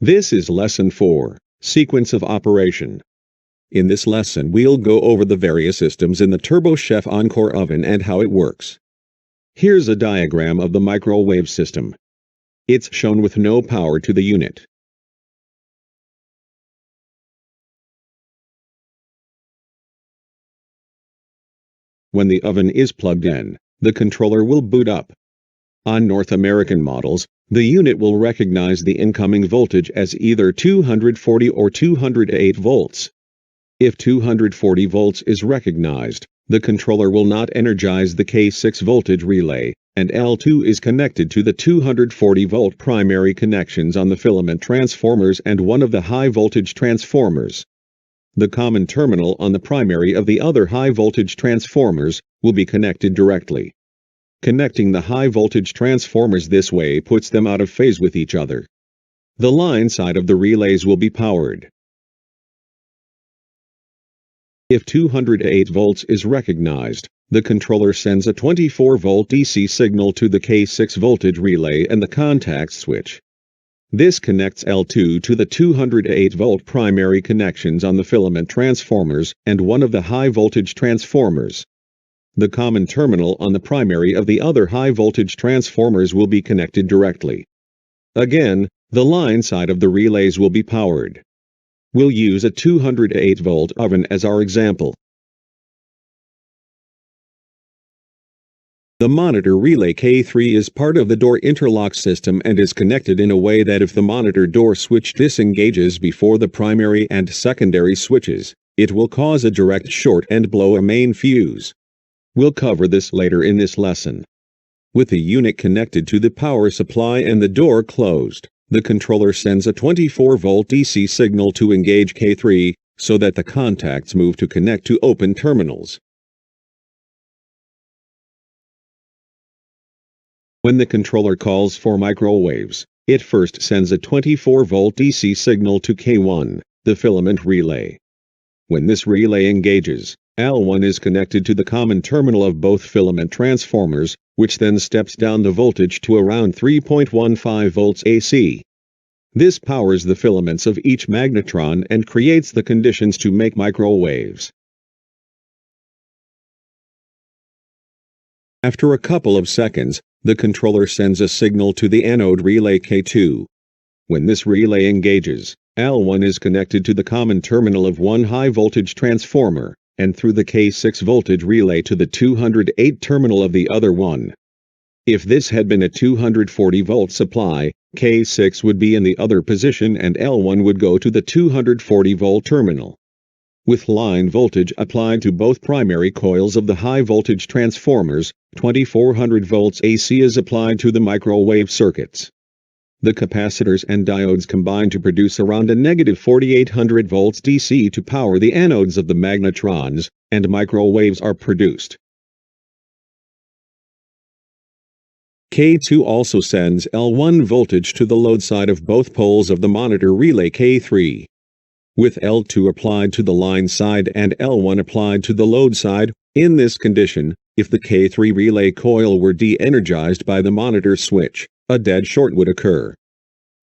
This is Lesson 4, Sequence of Operation. In this lesson we'll go over the various systems in the Turbochef Encore oven and how it works. Here's a diagram of the microwave system. It's shown with no power to the unit. When the oven is plugged in, the controller will boot up. On North American models, the unit will recognize the incoming voltage as either 240 or 208 volts. If 240 volts is recognized, the controller will not energize the K6 voltage relay, and L2 is connected to the 240-volt primary connections on the filament transformers and one of the high-voltage transformers. The common terminal on the primary of the other high-voltage transformers will be connected directly. Connecting the high-voltage transformers this way puts them out of phase with each other. The line side of the relays will be powered. If 208 volts is recognized, the controller sends a 24-volt DC signal to the K6 voltage relay and the contact switch. This connects L2 to the 208-volt primary connections on the filament transformers and one of the high-voltage transformers. The common terminal on the primary of the other high-voltage transformers will be connected directly. Again, the line side of the relays will be powered. We'll use a 208-volt oven as our example. The monitor relay K3 is part of the door interlock system and is connected in a way that if the monitor door switch disengages before the primary and secondary switches, it will cause a direct short and blow a main fuse. We'll cover this later in this lesson. With the unit connected to the power supply and the door closed, the controller sends a 24-volt DC signal to engage K3 so that the contacts move to connect to open terminals. When the controller calls for microwaves, it first sends a 24-volt DC signal to K1, the filament relay. When this relay engages, L1 is connected to the common terminal of both filament transformers, which then steps down the voltage to around 3.15 volts AC. This powers the filaments of each magnetron and creates the conditions to make microwaves. After a couple of seconds, the controller sends a signal to the anode relay K2. When this relay engages, L1 is connected to the common terminal of one high-voltage transformer, and through the K6 voltage relay to the 208 terminal of the other one. If this had been a 240-volt supply, K6 would be in the other position and L1 would go to the 240-volt terminal. With line voltage applied to both primary coils of the high-voltage transformers, 2400 volts AC is applied to the microwave circuits. The capacitors and diodes combine to produce around a negative 4800 volts DC to power the anodes of the magnetrons, and microwaves are produced. K2 also sends L1 voltage to the load side of both poles of the monitor relay K3. With L2 applied to the line side and L1 applied to the load side, in this condition, if the K3 relay coil were de-energized by the monitor switch, a dead short would occur.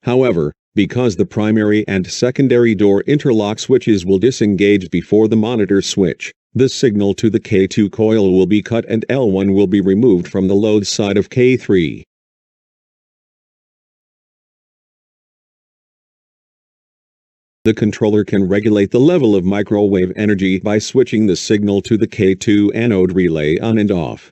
However, because the primary and secondary door interlock switches will disengage before the monitor switch, the signal to the K2 coil will be cut and L1 will be removed from the load side of K3. The controller can regulate the level of microwave energy by switching the signal to the K2 anode relay on and off.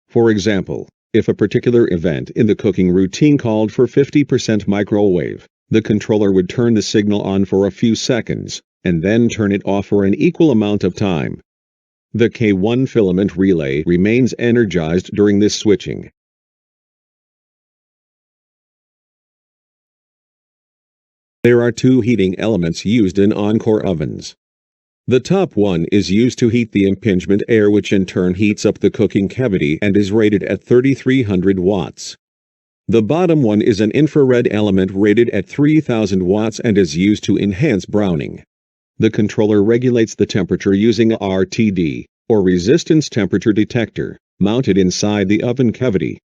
For example, if a particular event in the cooking routine called for 50% microwave, the controller would turn the signal on for a few seconds, and then turn it off for an equal amount of time. The K1 filament relay remains energized during this switching. There are two heating elements used in Encore ovens. The top one is used to heat the impingement air, which in turn heats up the cooking cavity and is rated at 3300 watts. The bottom one is an infrared element rated at 3000 watts and is used to enhance browning. The controller regulates the temperature using a RTD, or resistance temperature detector, mounted inside the oven cavity.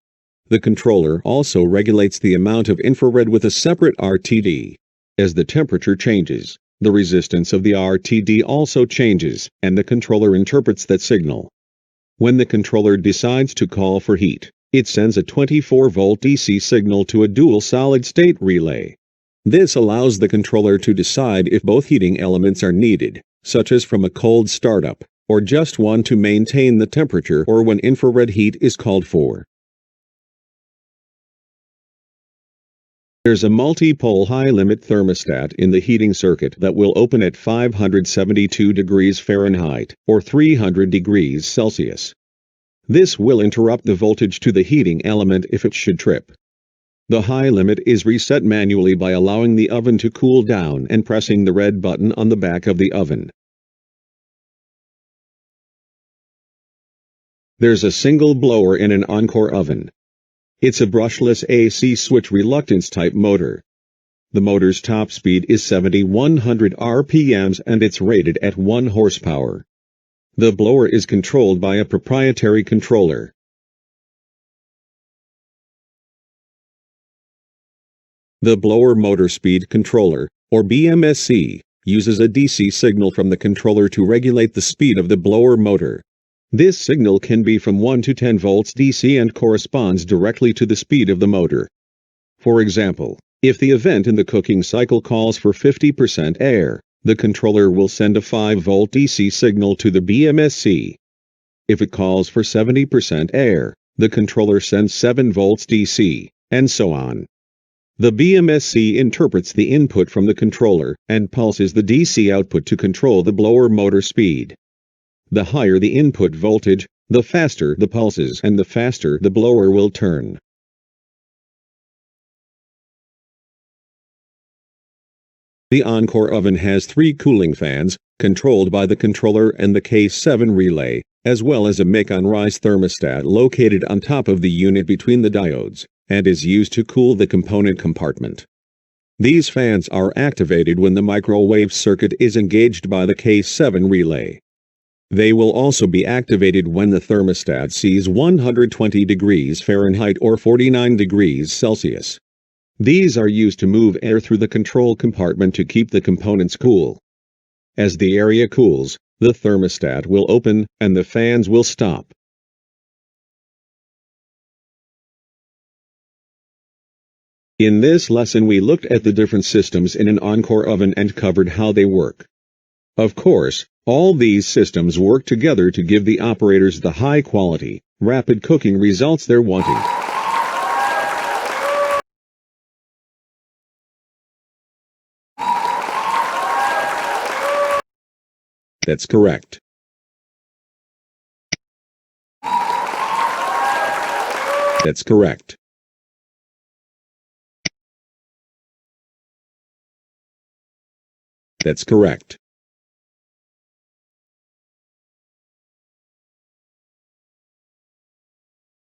The controller also regulates the amount of infrared with a separate RTD. As the temperature changes, the resistance of the RTD also changes, and the controller interprets that signal. When the controller decides to call for heat, it sends a 24-volt DC signal to a dual solid-state relay. This allows the controller to decide if both heating elements are needed, such as from a cold startup, or just one to maintain the temperature or when infrared heat is called for. There's a multi-pole high-limit thermostat in the heating circuit that will open at 572 degrees Fahrenheit, or 300 degrees Celsius. This will interrupt the voltage to the heating element if it should trip. The high limit is reset manually by allowing the oven to cool down and pressing the red button on the back of the oven. There's a single blower in an Encore oven. It's a brushless AC switch reluctance type motor. The motor's top speed is 7,100 RPMs and it's rated at 1 horsepower. The blower is controlled by a proprietary controller. The blower motor speed controller, or BMSC, uses a DC signal from the controller to regulate the speed of the blower motor. This signal can be from 1 to 10 volts DC and corresponds directly to the speed of the motor. For example, if the event in the cooking cycle calls for 50% air, the controller will send a 5-volt DC signal to the BMSC. If it calls for 70% air, the controller sends 7 volts DC, and so on. The BMSC interprets the input from the controller and pulses the DC output to control the blower motor speed. The higher the input voltage, the faster the pulses and the faster the blower will turn. The Encore oven has 3 cooling fans, controlled by the controller and the K7 relay, as well as a make-on-rise thermostat located on top of the unit between the diodes, and is used to cool the component compartment. These fans are activated when the microwave circuit is engaged by the K7 relay. They will also be activated when the thermostat sees 120 degrees Fahrenheit or 49 degrees Celsius. These are used to move air through the control compartment to keep the components cool. As the area cools, the thermostat will open and the fans will stop. In this lesson we looked at the different systems in an Encore oven and covered how they work. Of course, all these systems work together to give the operators the high-quality, rapid cooking results they're wanting. That's correct. That's correct. That's correct.